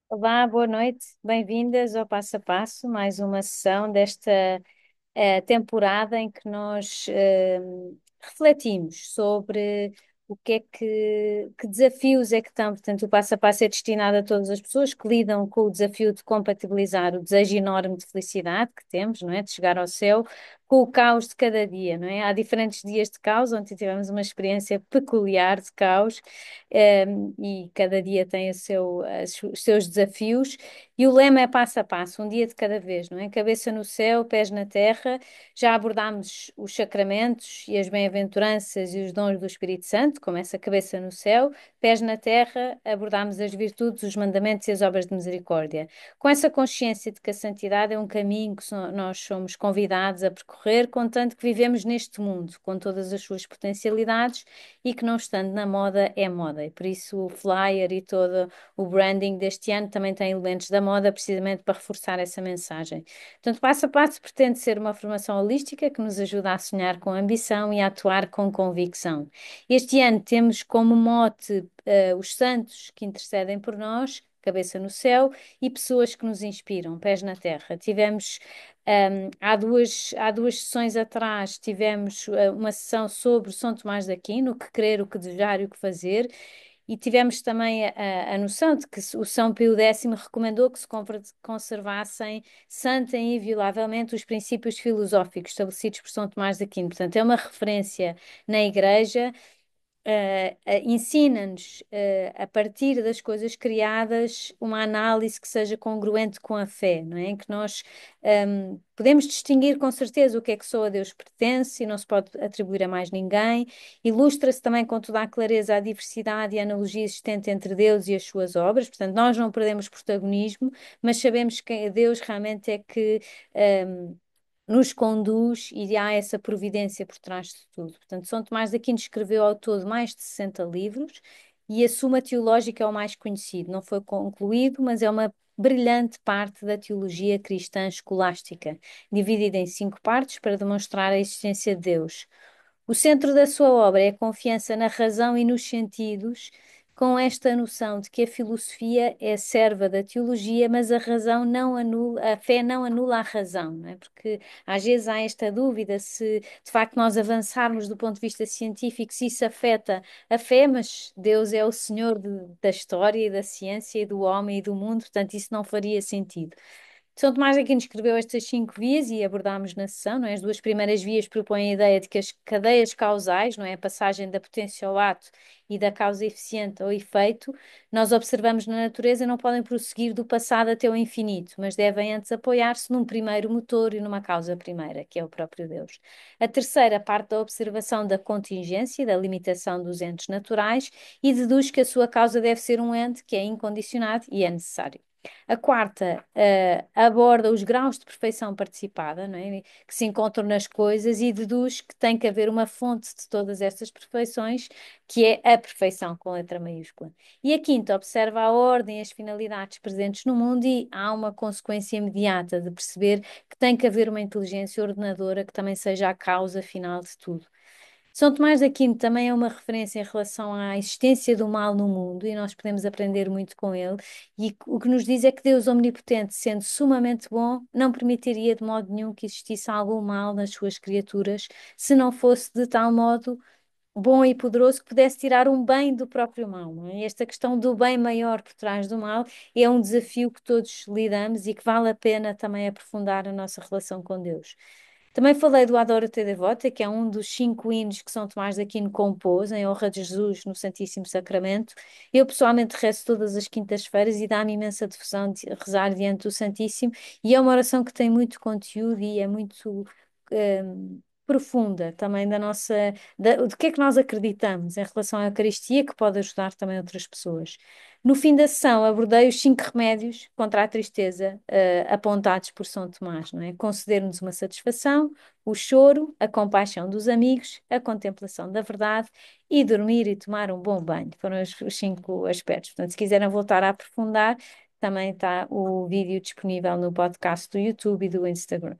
Olá, boa noite, bem-vindas ao Passo a Passo, mais uma sessão desta temporada em que nós refletimos sobre o que é que desafios é que estão. Portanto, o Passo a Passo é destinado a todas as pessoas que lidam com o desafio de compatibilizar o desejo enorme de felicidade que temos, não é? De chegar ao céu, com o caos de cada dia, não é? Há diferentes dias de caos, ontem tivemos uma experiência peculiar de caos, e cada dia tem os seus desafios. E o lema é passo a passo, um dia de cada vez, não é? Cabeça no céu, pés na terra. Já abordámos os sacramentos e as bem-aventuranças e os dons do Espírito Santo, como essa cabeça no céu, pés na terra, abordámos as virtudes, os mandamentos e as obras de misericórdia. Com essa consciência de que a santidade é um caminho que nós somos convidados a percorrer, contanto que vivemos neste mundo, com todas as suas potencialidades e que não estando na moda é moda. E por isso o flyer e todo o branding deste ano também tem elementos da moda, precisamente para reforçar essa mensagem. Portanto, passo a passo pretende ser uma formação holística que nos ajuda a sonhar com ambição e a atuar com convicção. Este ano temos como mote os santos que intercedem por nós, cabeça no céu, e pessoas que nos inspiram, pés na terra. Há duas sessões atrás, tivemos uma sessão sobre São Tomás de Aquino, o que crer, o que desejar e o que fazer. E tivemos também a noção de que o São Pio X recomendou que se conservassem santa e inviolavelmente os princípios filosóficos estabelecidos por São Tomás de Aquino. Portanto, é uma referência na Igreja. Ensina-nos, a partir das coisas criadas, uma análise que seja congruente com a fé, não é? Em que nós podemos distinguir com certeza o que é que só a Deus pertence e não se pode atribuir a mais ninguém. Ilustra-se também com toda a clareza a diversidade e a analogia existente entre Deus e as suas obras. Portanto, nós não perdemos protagonismo, mas sabemos que Deus realmente é que um, nos conduz e há essa providência por trás de tudo. Portanto, São Tomás de Aquino escreveu ao todo mais de 60 livros e a Suma Teológica é o mais conhecido. Não foi concluído, mas é uma brilhante parte da teologia cristã escolástica, dividida em 5 partes para demonstrar a existência de Deus. O centro da sua obra é a confiança na razão e nos sentidos, com esta noção de que a filosofia é serva da teologia, mas a razão não anula, a fé não anula a razão, não é? Porque às vezes há esta dúvida se de facto nós avançarmos do ponto de vista científico, se isso afeta a fé, mas Deus é o Senhor da história e da ciência e do homem e do mundo, portanto isso não faria sentido. São Tomás de Aquino escreveu estas 5 vias e abordámos na sessão, não é? As 2 primeiras vias propõem a ideia de que as cadeias causais, não é? A passagem da potência ao ato e da causa eficiente ao efeito, nós observamos na natureza não podem prosseguir do passado até o infinito, mas devem antes apoiar-se num primeiro motor e numa causa primeira, que é o próprio Deus. A terceira parte da observação da contingência, da limitação dos entes naturais e deduz que a sua causa deve ser um ente que é incondicionado e é necessário. A quarta, aborda os graus de perfeição participada, não é? Que se encontram nas coisas e deduz que tem que haver uma fonte de todas estas perfeições, que é a perfeição com letra maiúscula. E a quinta observa a ordem e as finalidades presentes no mundo e há uma consequência imediata de perceber que tem que haver uma inteligência ordenadora que também seja a causa final de tudo. São Tomás de Aquino também é uma referência em relação à existência do mal no mundo e nós podemos aprender muito com ele. E o que nos diz é que Deus Omnipotente, sendo sumamente bom, não permitiria de modo nenhum que existisse algum mal nas suas criaturas, se não fosse de tal modo bom e poderoso que pudesse tirar um bem do próprio mal, não é? Esta questão do bem maior por trás do mal é um desafio que todos lidamos e que vale a pena também aprofundar a nossa relação com Deus. Também falei do Adoro-te Devota, que é um dos 5 hinos que São Tomás de Aquino compôs em honra de Jesus no Santíssimo Sacramento. Eu pessoalmente rezo todas as quintas-feiras e dá-me imensa defusão de rezar diante do Santíssimo, e é uma oração que tem muito conteúdo e é muito profunda também do que é que nós acreditamos em relação à Eucaristia, que pode ajudar também outras pessoas. No fim da sessão, abordei os 5 remédios contra a tristeza, apontados por São Tomás, não é? Conceder-nos uma satisfação, o choro, a compaixão dos amigos, a contemplação da verdade e dormir e tomar um bom banho. Foram os 5 aspectos. Portanto, se quiserem voltar a aprofundar, também está o vídeo disponível no podcast do YouTube e do Instagram,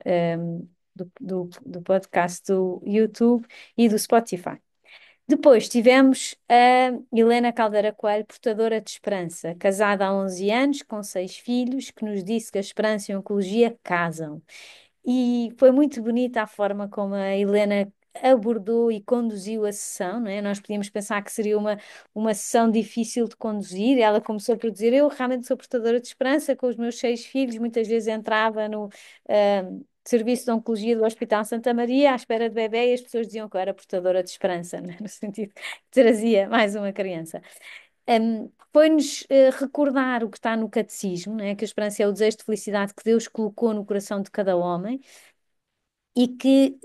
do podcast do YouTube e do Spotify. Depois tivemos a Helena Caldeira Coelho, portadora de esperança, casada há 11 anos, com 6 filhos, que nos disse que a esperança e a oncologia casam. E foi muito bonita a forma como a Helena abordou e conduziu a sessão, não é? Nós podíamos pensar que seria uma sessão difícil de conduzir. Ela começou por dizer: Eu realmente sou portadora de esperança, com os meus 6 filhos, muitas vezes entrava no serviço de oncologia do Hospital Santa Maria à espera de bebê e as pessoas diziam que eu era portadora de esperança, não é? No sentido que trazia mais uma criança. Foi-nos recordar o que está no catecismo, né? Que a esperança é o desejo de felicidade que Deus colocou no coração de cada homem e que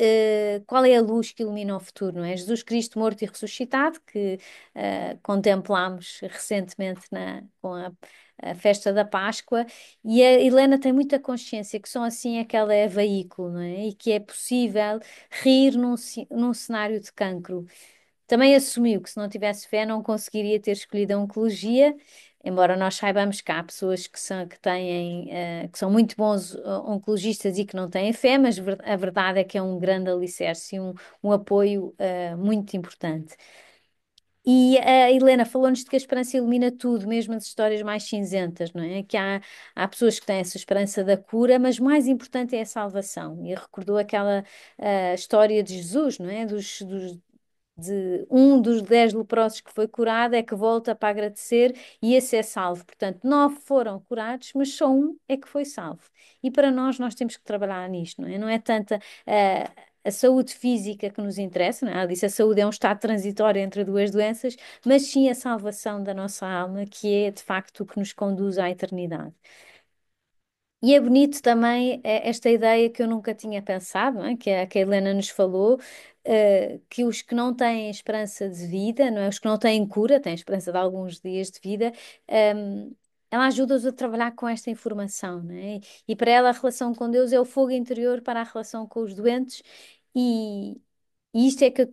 qual é a luz que ilumina o futuro, não é? Jesus Cristo morto e ressuscitado, que contemplámos recentemente com a festa da Páscoa, e a Helena tem muita consciência que só assim é que ela é veículo, não é? E que é possível rir num cenário de cancro. Também assumiu que se não tivesse fé não conseguiria ter escolhido a oncologia, embora nós saibamos que há pessoas que são muito bons oncologistas e que não têm fé, mas a verdade é que é um grande alicerce e um apoio muito importante. E a Helena falou-nos de que a esperança ilumina tudo, mesmo as histórias mais cinzentas, não é? Que há pessoas que têm essa esperança da cura, mas mais importante é a salvação. E recordou aquela história de Jesus, não é? De um dos 10 leprosos que foi curado é que volta para agradecer e esse é salvo. Portanto, 9 foram curados, mas só um é que foi salvo. E para nós temos que trabalhar nisto, não é? Não é tanta a saúde física que nos interessa, não é? Ela disse a saúde é um estado transitório entre duas doenças, mas sim a salvação da nossa alma, que é de facto o que nos conduz à eternidade. E é bonito também esta ideia que eu nunca tinha pensado, não é? Que a Helena nos falou, que os que não têm esperança de vida, não é? Os que não têm cura, têm esperança de alguns dias de vida, ela ajuda-os a trabalhar com esta informação, não é? E para ela a relação com Deus é o fogo interior para a relação com os doentes e, e isto é que eu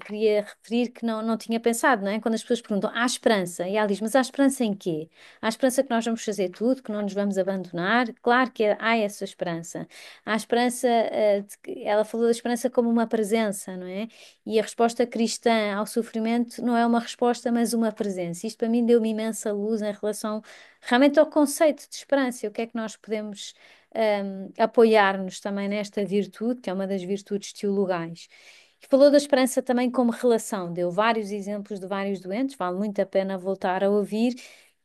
queria referir que não tinha pensado, não é? Quando as pessoas perguntam, há esperança? E ela diz, mas há esperança em quê? Há esperança que nós vamos fazer tudo, que não nos vamos abandonar? Claro que há essa esperança. Há esperança, ela falou da esperança como uma presença, não é? E a resposta cristã ao sofrimento não é uma resposta, mas uma presença. Isto para mim deu-me imensa luz em relação realmente ao conceito de esperança. O que é que nós podemos apoiar-nos também nesta virtude, que é uma das virtudes teologais. E falou da esperança também como relação, deu vários exemplos de vários doentes, vale muito a pena voltar a ouvir.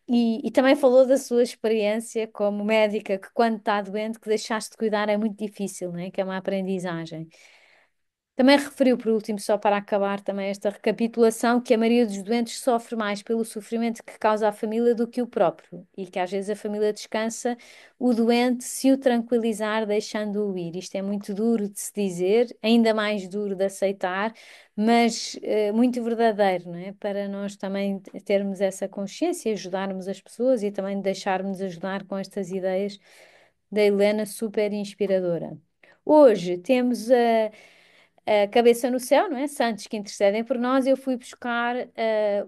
E também falou da sua experiência como médica, que quando está doente, que deixaste de cuidar é muito difícil, né? Que é uma aprendizagem. Também referiu, por último, só para acabar também esta recapitulação, que a maioria dos doentes sofre mais pelo sofrimento que causa à família do que o próprio e que às vezes a família descansa o doente se o tranquilizar, deixando-o ir. Isto é muito duro de se dizer, ainda mais duro de aceitar, mas muito verdadeiro, não é? Para nós também termos essa consciência, e ajudarmos as pessoas e também deixarmos ajudar com estas ideias da Helena, super inspiradora. Hoje temos a cabeça no céu, não é? Santos que intercedem por nós. Eu fui buscar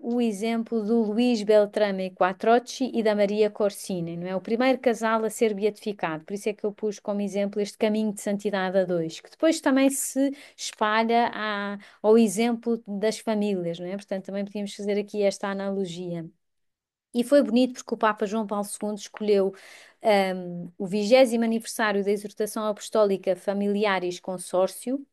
o exemplo do Luís Beltrame Quattrocchi e da Maria Corsini, não é? O primeiro casal a ser beatificado. Por isso é que eu pus como exemplo este caminho de santidade a dois, que depois também se espalha ao exemplo das famílias, não é? Portanto, também podíamos fazer aqui esta analogia. E foi bonito porque o Papa João Paulo II escolheu o 20º aniversário da exortação apostólica Familiaris Consórcio,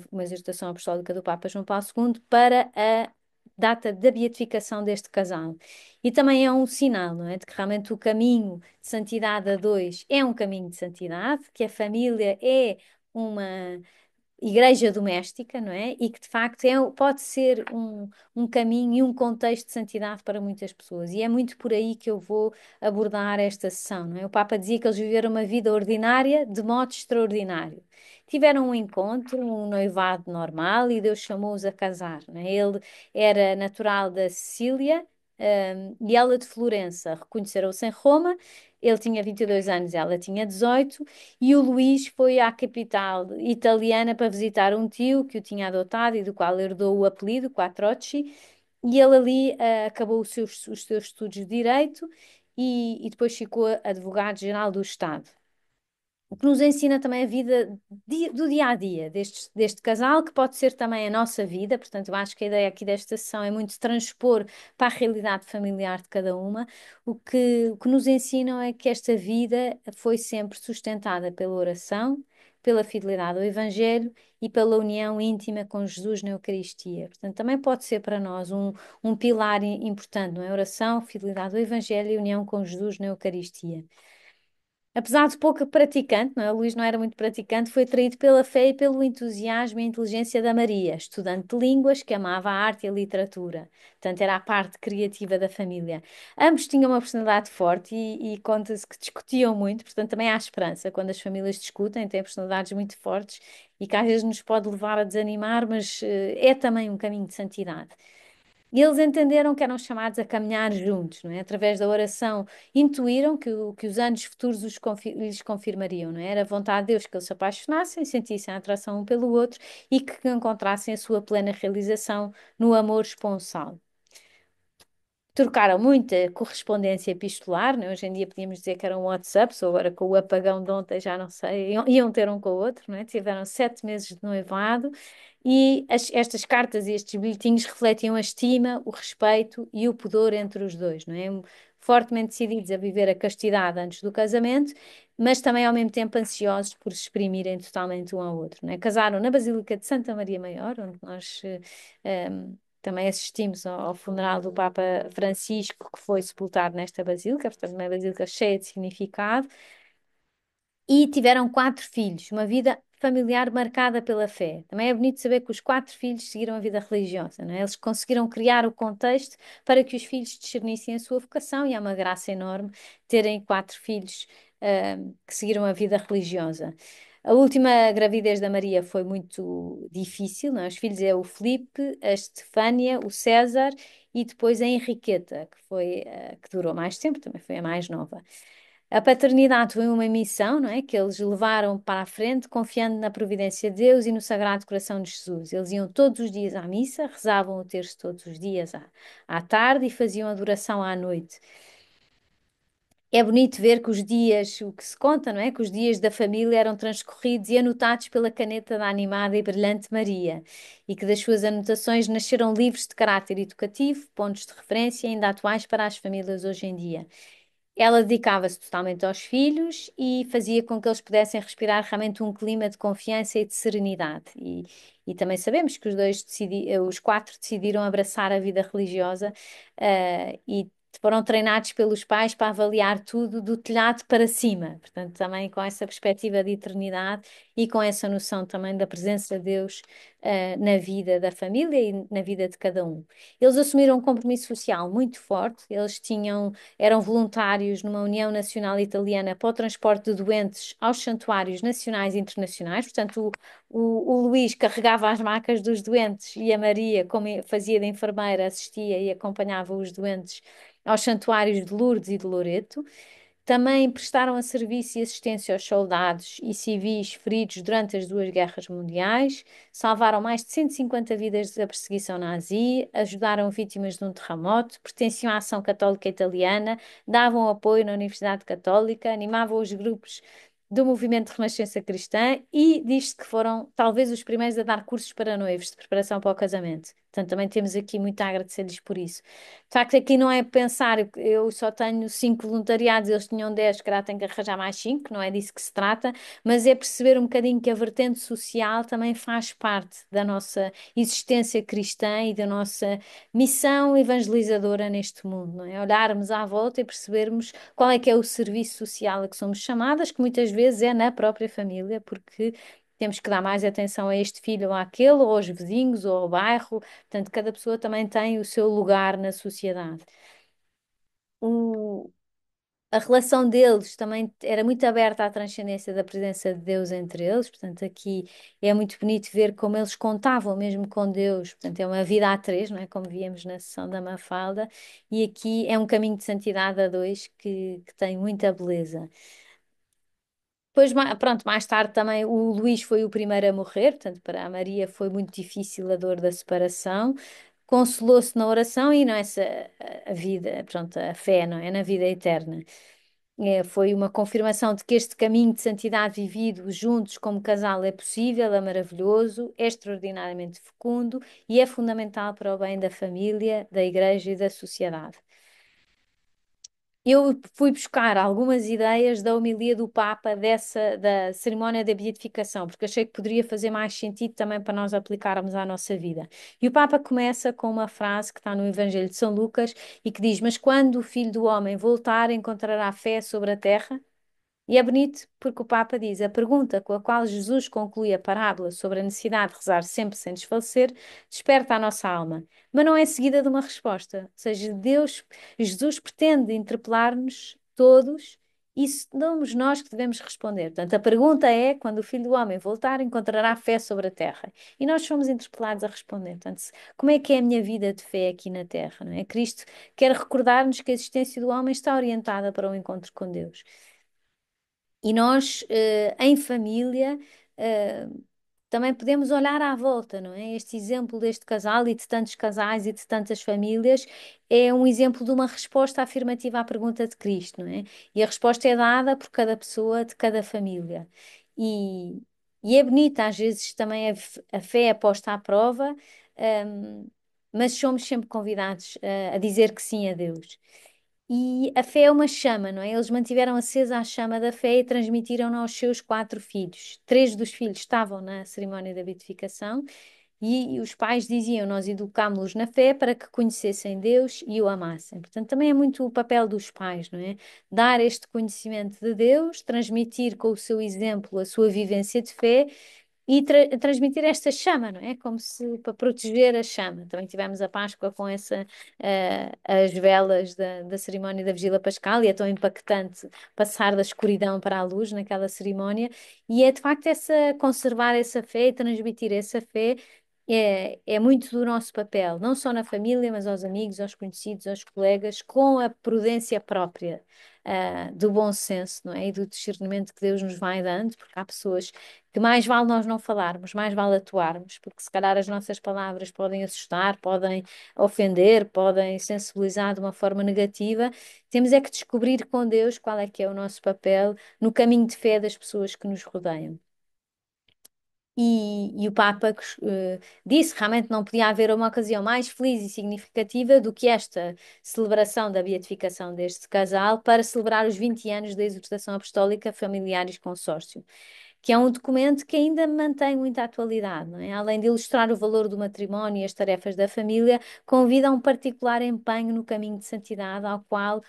uma exortação apostólica do Papa João Paulo II, para a data da beatificação deste casal. E também é um sinal, não é? De que realmente o caminho de santidade a dois é um caminho de santidade, que a família é uma igreja doméstica, não é? E que de facto pode ser um caminho e um contexto de santidade para muitas pessoas. E é muito por aí que eu vou abordar esta sessão, não é? O Papa dizia que eles viveram uma vida ordinária de modo extraordinário. Tiveram um encontro, um noivado normal e Deus chamou-os a casar, não é? Ele era natural da Sicília, e ela de Florença. Reconheceram-se em Roma. Ele tinha 22 anos, ela tinha 18 e o Luís foi à capital italiana para visitar um tio que o tinha adotado e do qual herdou o apelido, Quattrocchi, e ele ali acabou os seus estudos de Direito e depois ficou advogado-geral do Estado. o que nos ensina também a vida do dia a dia deste casal, que pode ser também a nossa vida. Portanto, eu acho que a ideia aqui desta sessão é muito transpor para a realidade familiar de cada uma. O que nos ensinam é que esta vida foi sempre sustentada pela oração, pela fidelidade ao Evangelho e pela união íntima com Jesus na Eucaristia. Portanto, também pode ser para nós um pilar importante, não é? Oração, fidelidade ao Evangelho e união com Jesus na Eucaristia. Apesar de pouco praticante, não é? O Luís não era muito praticante, foi atraído pela fé e pelo entusiasmo e inteligência da Maria, estudante de línguas que amava a arte e a literatura. Portanto, era a parte criativa da família. Ambos tinham uma personalidade forte e conta-se que discutiam muito, portanto, também há esperança quando as famílias discutem, têm personalidades muito fortes e que às vezes nos pode levar a desanimar, mas é também um caminho de santidade. E eles entenderam que eram chamados a caminhar juntos, não é? Através da oração, intuíram que os anos futuros lhes confirmariam, não é? Era a vontade de Deus que eles se apaixonassem, sentissem a atração um pelo outro e que encontrassem a sua plena realização no amor esponsal. Trocaram muita correspondência epistolar, né? Hoje em dia podíamos dizer que eram WhatsApps, ou agora com o apagão de ontem já não sei, iam ter um com o outro, não é? Tiveram 7 meses de noivado e estas cartas e estes bilhetinhos refletiam a estima, o respeito e o pudor entre os dois, não é? Fortemente decididos a viver a castidade antes do casamento, mas também ao mesmo tempo ansiosos por se exprimirem totalmente um ao outro, não é? Casaram na Basílica de Santa Maria Maior, onde nós também assistimos ao funeral do Papa Francisco, que foi sepultado nesta basílica, portanto, uma basílica cheia de significado, e tiveram 4 filhos, uma vida familiar marcada pela fé. Também é bonito saber que os 4 filhos seguiram a vida religiosa, não é? Eles conseguiram criar o contexto para que os filhos discernissem a sua vocação, e é uma graça enorme terem 4 filhos, que seguiram a vida religiosa. A última gravidez da Maria foi muito difícil, não é? Os filhos é o Filipe, a Estefânia, o César e depois a Henriqueta, que foi, que durou mais tempo, também foi a mais nova. A paternidade foi uma missão, não é? Que eles levaram para a frente, confiando na providência de Deus e no Sagrado Coração de Jesus. Eles iam todos os dias à missa, rezavam o terço todos os dias à tarde e faziam adoração à noite. É bonito ver que os dias, o que se conta, não é? Que os dias da família eram transcorridos e anotados pela caneta da animada e brilhante Maria, e que das suas anotações nasceram livros de caráter educativo, pontos de referência ainda atuais para as famílias hoje em dia. Ela dedicava-se totalmente aos filhos e fazia com que eles pudessem respirar realmente um clima de confiança e de serenidade. E também sabemos que os 4 decidiram abraçar a vida religiosa, e foram treinados pelos pais para avaliar tudo do telhado para cima. Portanto, também com essa perspectiva de eternidade e com essa noção também da presença de Deus, na vida da família e na vida de cada um. Eles assumiram um compromisso social muito forte, eram voluntários numa União Nacional Italiana para o transporte de doentes aos santuários nacionais e internacionais. Portanto, o Luís carregava as macas dos doentes e a Maria, como fazia de enfermeira, assistia e acompanhava os doentes aos santuários de Lourdes e de Loreto. Também prestaram a serviço e assistência aos soldados e civis feridos durante as 2 guerras mundiais, salvaram mais de 150 vidas da perseguição nazi, ajudaram vítimas de um terremoto, pertenciam à Ação Católica Italiana, davam apoio na Universidade Católica, animavam os grupos do movimento de Renascença Cristã e diz-se que foram talvez os primeiros a dar cursos para noivos de preparação para o casamento. Portanto, também temos aqui muito a agradecer-lhes por isso. De facto, aqui não é pensar, eu só tenho 5 voluntariados, eles tinham 10, se calhar tenho que arranjar mais 5, não é disso que se trata, mas é perceber um bocadinho que a vertente social também faz parte da nossa existência cristã e da nossa missão evangelizadora neste mundo, não é? Olharmos à volta e percebermos qual é que é o serviço social a que somos chamadas, que muitas vezes é na própria família, porque temos que dar mais atenção a este filho ou àquele, ou aos vizinhos, ou ao bairro. Portanto, cada pessoa também tem o seu lugar na sociedade. O- a relação deles também era muito aberta à transcendência da presença de Deus entre eles. Portanto, aqui é muito bonito ver como eles contavam mesmo com Deus. Portanto, é uma vida a três, não é? Como víamos na sessão da Mafalda. E aqui é um caminho de santidade a dois que tem muita beleza. Depois, pronto, mais tarde também o Luís foi o primeiro a morrer, portanto, para a Maria foi muito difícil a dor da separação. Consolou-se na oração e não é essa a vida, pronto, a fé, não é? Na vida eterna. Foi uma confirmação de que este caminho de santidade vivido juntos como casal é possível, é maravilhoso, é extraordinariamente fecundo e é fundamental para o bem da família, da igreja e da sociedade. Eu fui buscar algumas ideias da homilia do Papa da cerimónia da beatificação, porque achei que poderia fazer mais sentido também para nós aplicarmos à nossa vida. E o Papa começa com uma frase que está no Evangelho de São Lucas e que diz: Mas quando o Filho do Homem voltar, encontrará fé sobre a terra? E é bonito porque o Papa diz: a pergunta com a qual Jesus conclui a parábola sobre a necessidade de rezar sempre sem desfalecer desperta a nossa alma, mas não é seguida de uma resposta. Ou seja, Jesus pretende interpelar-nos todos e somos nós que devemos responder. Portanto, a pergunta é: quando o Filho do Homem voltar, encontrará fé sobre a terra? E nós somos interpelados a responder. Portanto, como é que é a minha vida de fé aqui na terra? Não é? Cristo quer recordar-nos que a existência do homem está orientada para o encontro com Deus. E nós, em família, eh, também podemos olhar à volta, não é? Este exemplo deste casal e de tantos casais e de tantas famílias é um exemplo de uma resposta afirmativa à pergunta de Cristo, não é? E a resposta é dada por cada pessoa de cada família. E, e é bonita, às vezes também a fé é posta à prova, ehm, mas somos sempre convidados a dizer que sim a Deus. E a fé é uma chama, não é? Eles mantiveram acesa a chama da fé e transmitiram-na aos seus quatro filhos. Três dos filhos estavam na cerimónia da beatificação e os pais diziam: Nós educámos-los na fé para que conhecessem Deus e o amassem. Portanto, também é muito o papel dos pais, não é? Dar este conhecimento de Deus, transmitir com o seu exemplo a sua vivência de fé e transmitir esta chama, não é? Como se para proteger a chama. Também tivemos a Páscoa com as velas da cerimónia da Vigília Pascal, e é tão impactante passar da escuridão para a luz naquela cerimónia, e é de facto conservar essa fé e transmitir essa fé. É muito do nosso papel, não só na família, mas aos amigos, aos conhecidos, aos colegas, com a prudência própria, do bom senso, não é? E do discernimento que Deus nos vai dando, porque há pessoas que mais vale nós não falarmos, mais vale atuarmos, porque se calhar as nossas palavras podem assustar, podem ofender, podem sensibilizar de uma forma negativa. Temos é que descobrir com Deus qual é que é o nosso papel no caminho de fé das pessoas que nos rodeiam. E o Papa disse que realmente não podia haver uma ocasião mais feliz e significativa do que esta celebração da beatificação deste casal para celebrar os 20 anos da exortação apostólica Familiares Consórcio, que é um documento que ainda mantém muita atualidade, não é? Além de ilustrar o valor do matrimónio e as tarefas da família, convida a um particular empenho no caminho de santidade ao qual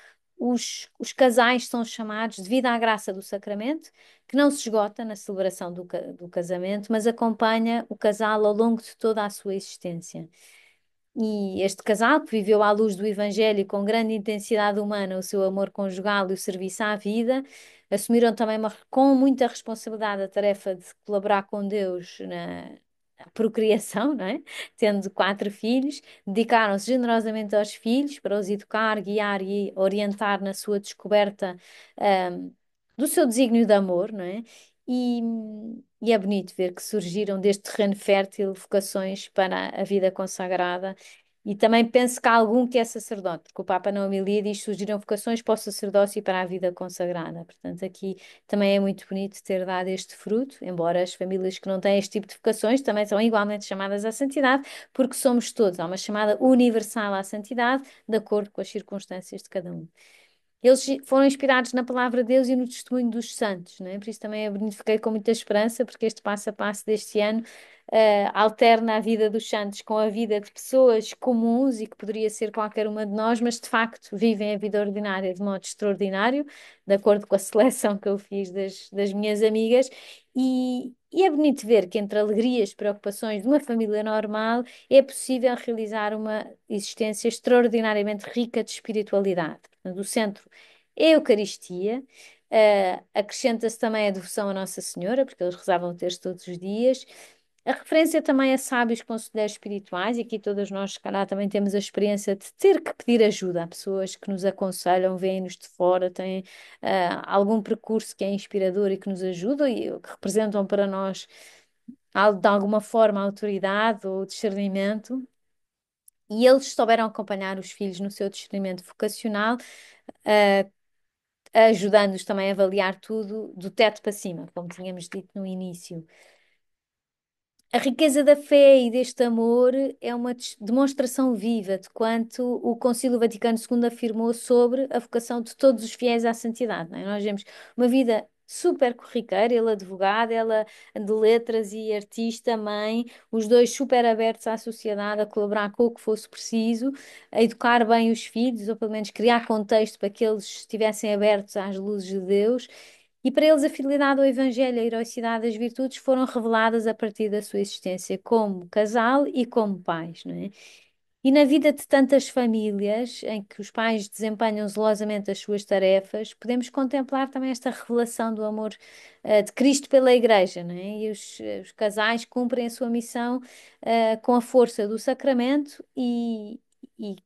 os casais são chamados devido à graça do sacramento, que não se esgota na celebração do casamento, mas acompanha o casal ao longo de toda a sua existência. E este casal, que viveu à luz do Evangelho com grande intensidade humana o seu amor conjugal e o serviço à vida, assumiram também com muita responsabilidade a tarefa de colaborar com Deus na procriação, não é? Tendo quatro filhos, dedicaram-se generosamente aos filhos para os educar, guiar e orientar na sua descoberta, do seu desígnio de amor, não é? E, e é bonito ver que surgiram deste terreno fértil vocações para a vida consagrada. E também penso que há algum que é sacerdote, porque o Papa na homilia diz que surgiram vocações para o sacerdócio e para a vida consagrada. Portanto, aqui também é muito bonito ter dado este fruto, embora as famílias que não têm este tipo de vocações também são igualmente chamadas à santidade, porque somos todos, há uma chamada universal à santidade, de acordo com as circunstâncias de cada um. Eles foram inspirados na palavra de Deus e no testemunho dos santos, não é? Por isso também eu fiquei com muita esperança, porque este passo a passo deste ano alterna a vida dos santos com a vida de pessoas comuns e que poderia ser qualquer uma de nós, mas de facto vivem a vida ordinária de modo extraordinário, de acordo com a seleção que eu fiz das minhas amigas, e é bonito ver que entre alegrias e preocupações de uma família normal é possível realizar uma existência extraordinariamente rica de espiritualidade. Portanto, o centro é a Eucaristia. Acrescenta-se também a devoção à Nossa Senhora, porque eles rezavam o texto todos os dias. A referência também a sábios conselheiros espirituais, e aqui todas nós, se calhar, também temos a experiência de ter que pedir ajuda a pessoas que nos aconselham, veem-nos de fora, têm algum percurso que é inspirador e que nos ajuda e que representam para nós, de alguma forma, autoridade ou discernimento. E eles souberam acompanhar os filhos no seu discernimento vocacional, ajudando-nos também a avaliar tudo do teto para cima, como tínhamos dito no início. A riqueza da fé e deste amor é uma demonstração viva de quanto o Concílio Vaticano II afirmou sobre a vocação de todos os fiéis à santidade, não é? Nós vemos uma vida super corriqueira, ele advogado, ela de letras e artista, mãe, os dois super abertos à sociedade, a colaborar com o que fosse preciso, a educar bem os filhos, ou pelo menos criar contexto para que eles estivessem abertos às luzes de Deus. E para eles a fidelidade ao Evangelho e a heroicidade das virtudes foram reveladas a partir da sua existência como casal e como pais, não é? E na vida de tantas famílias em que os pais desempenham zelosamente as suas tarefas, podemos contemplar também esta revelação do amor, de Cristo pela Igreja, não é? E os casais cumprem a sua missão, com a força do sacramento e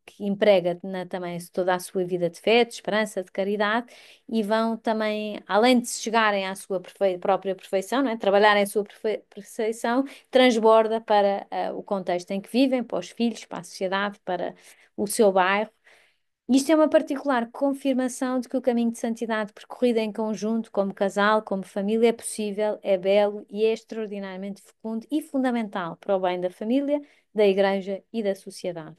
que emprega também toda a sua vida de fé, de esperança, de caridade, e vão também, além de chegarem à sua própria perfeição, não é? Trabalharem a sua perfeição, transborda para o contexto em que vivem, para os filhos, para a sociedade, para o seu bairro. Isto é uma particular confirmação de que o caminho de santidade percorrido em conjunto, como casal, como família, é possível, é belo e é extraordinariamente fecundo e fundamental para o bem da família, da igreja e da sociedade.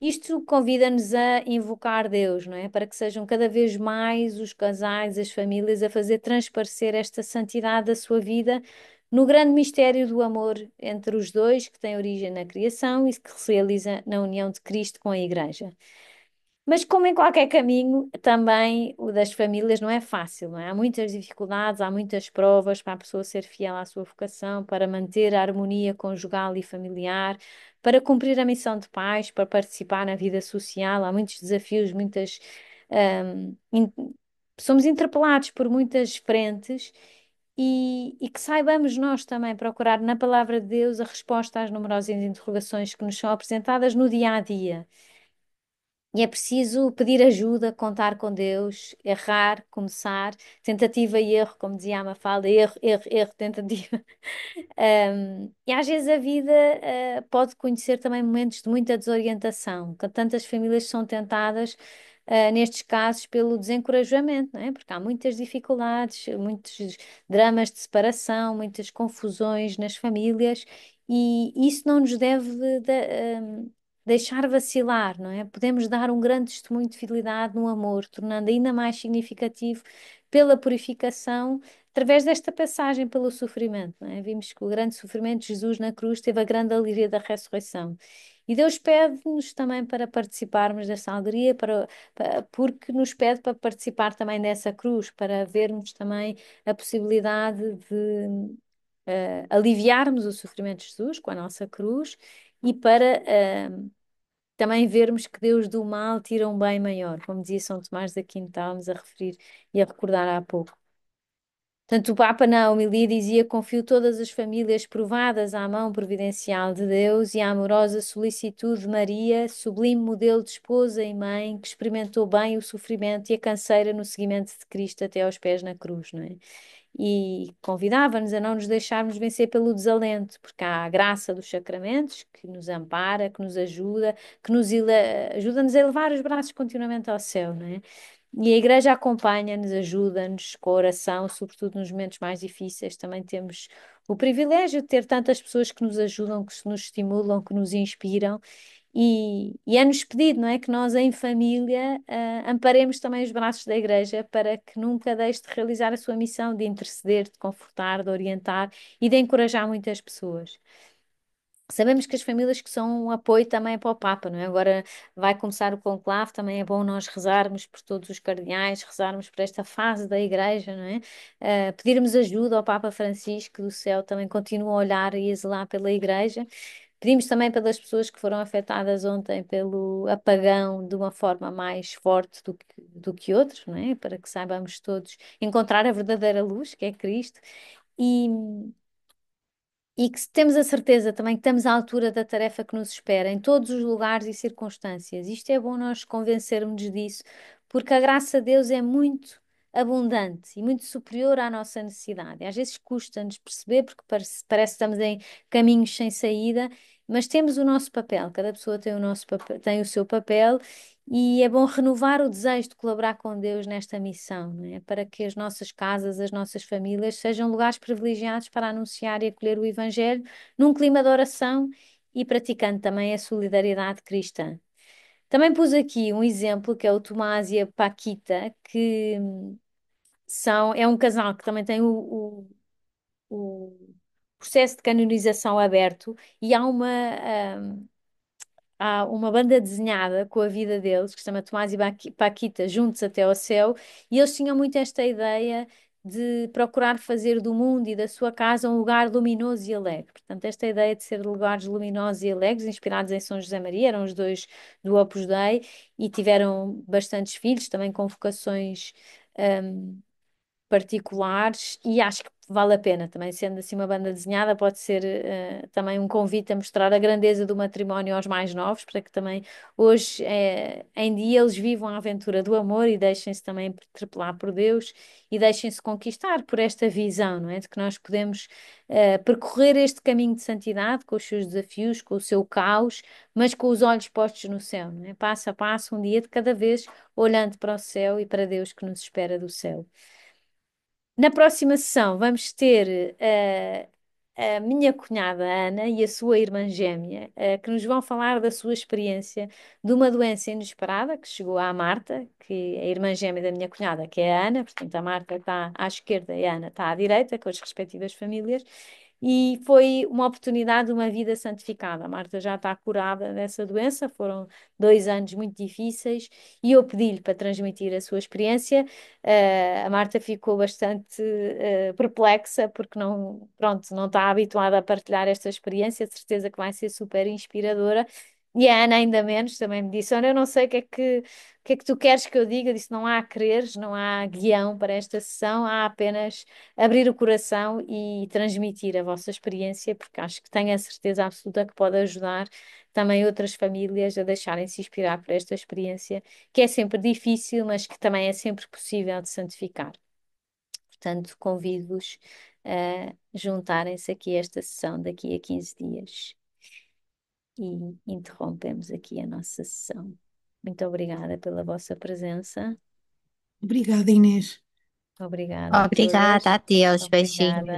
Isto convida-nos a invocar Deus, não é? Para que sejam cada vez mais os casais, as famílias, a fazer transparecer esta santidade da sua vida no grande mistério do amor entre os dois, que tem origem na criação e que se realiza na união de Cristo com a Igreja. Mas como em qualquer caminho, também o das famílias não é fácil, não é? Há muitas dificuldades, há muitas provas para a pessoa ser fiel à sua vocação, para manter a harmonia conjugal e familiar, para cumprir a missão de pais, para participar na vida social. Há muitos desafios, muitas. ahm, in- Somos interpelados por muitas frentes e que saibamos nós também procurar na palavra de Deus a resposta às numerosas interrogações que nos são apresentadas no dia a dia. E é preciso pedir ajuda, contar com Deus, errar, começar, tentativa e erro, como dizia a Mafalda, erro, erro, erro, tentativa. E às vezes a vida, pode conhecer também momentos de muita desorientação, que tantas famílias são tentadas, nestes casos, pelo desencorajamento, não é? Porque há muitas dificuldades, muitos dramas de separação, muitas confusões nas famílias, e isso não nos deve deixar vacilar, não é? Podemos dar um grande testemunho de fidelidade no amor, tornando ainda mais significativo pela purificação através desta passagem pelo sofrimento, não é? Vimos que o grande sofrimento de Jesus na cruz teve a grande alegria da ressurreição. E Deus pede-nos também para participarmos dessa alegria, porque nos pede para participar também dessa cruz, para vermos também a possibilidade de aliviarmos o sofrimento de Jesus com a nossa cruz e para também vermos que Deus do mal tira um bem maior, como dizia São Tomás de Aquino, estávamos a referir e a recordar há pouco. Portanto, o Papa na homilia dizia: confio todas as famílias provadas à mão providencial de Deus e à amorosa solicitude de Maria, sublime modelo de esposa e mãe, que experimentou bem o sofrimento e a canseira no seguimento de Cristo até aos pés na cruz, não é? E convidava-nos a não nos deixarmos vencer pelo desalento, porque há a graça dos sacramentos que nos ampara, que nos ajuda, que ajuda-nos a elevar os braços continuamente ao céu, não é? E a Igreja acompanha-nos, ajuda-nos com a oração, sobretudo nos momentos mais difíceis. Também temos o privilégio de ter tantas pessoas que nos ajudam, que nos estimulam, que nos inspiram. E é-nos pedido, não é? Que nós, em família, amparemos também os braços da Igreja para que nunca deixe de realizar a sua missão de interceder, de confortar, de orientar e de encorajar muitas pessoas. Sabemos que as famílias que são um apoio também para o Papa, não é? Agora vai começar o conclave, também é bom nós rezarmos por todos os cardeais, rezarmos por esta fase da Igreja, não é? Pedirmos ajuda ao Papa Francisco do céu, também continua a olhar e a zelar pela Igreja. Pedimos também pelas pessoas que foram afetadas ontem pelo apagão de uma forma mais forte do que outros, não é? Para que saibamos todos encontrar a verdadeira luz, que é Cristo. E, e que temos a certeza também que estamos à altura da tarefa que nos espera, em todos os lugares e circunstâncias. Isto é bom nós convencermos disso, porque a graça de Deus é muito abundante e muito superior à nossa necessidade. E às vezes custa-nos perceber, porque parece que estamos em caminhos sem saída, mas temos o nosso papel, cada pessoa tem o seu papel. E é bom renovar o desejo de colaborar com Deus nesta missão, não é? Para que as nossas casas, as nossas famílias sejam lugares privilegiados para anunciar e acolher o Evangelho num clima de oração e praticando também a solidariedade cristã. Também pus aqui um exemplo que é o Tomás e a Paquita, que é um casal que também tem o processo de canonização aberto e há uma banda desenhada com a vida deles, que se chama Tomás e Paquita, Juntos até ao Céu, e eles tinham muito esta ideia de procurar fazer do mundo e da sua casa um lugar luminoso e alegre. Portanto, esta ideia de ser lugares luminosos e alegres, inspirados em São José Maria, eram os dois do Opus Dei, e tiveram bastantes filhos, também com vocações hum, particulares, e acho que vale a pena também, sendo assim uma banda desenhada, pode ser também um convite a mostrar a grandeza do matrimónio aos mais novos, para que também hoje em dia eles vivam a aventura do amor e deixem-se também interpelar por Deus e deixem-se conquistar por esta visão, não é? De que nós podemos percorrer este caminho de santidade com os seus desafios, com o seu caos, mas com os olhos postos no céu, não é? Passo a passo, um dia de cada vez, olhando para o céu e para Deus que nos espera do céu. Na próxima sessão vamos ter a minha cunhada Ana e a sua irmã gêmea, que nos vão falar da sua experiência de uma doença inesperada que chegou à Marta, que é a irmã gêmea da minha cunhada, que é a Ana, portanto a Marta está à esquerda e a Ana está à direita, com as respectivas famílias. E foi uma oportunidade de uma vida santificada. A Marta já está curada dessa doença, foram 2 anos muito difíceis e eu pedi-lhe para transmitir a sua experiência. A Marta ficou bastante perplexa porque não, pronto, não está habituada a partilhar esta experiência, de certeza que vai ser super inspiradora. E a Ana ainda menos, também me disse, olha, eu não sei o que é que tu queres que eu diga, eu disse, não há quereres, não há guião para esta sessão, há apenas abrir o coração e transmitir a vossa experiência, porque acho que tenho a certeza absoluta que pode ajudar também outras famílias a deixarem-se inspirar por esta experiência que é sempre difícil, mas que também é sempre possível de santificar. Portanto, convido-vos a juntarem-se aqui a esta sessão daqui a 15 dias e interrompemos aqui a nossa sessão. Muito obrigada pela vossa presença. Obrigada, Inês. Obrigada a Obrigada, todas. adeus, beijinho. Obrigada.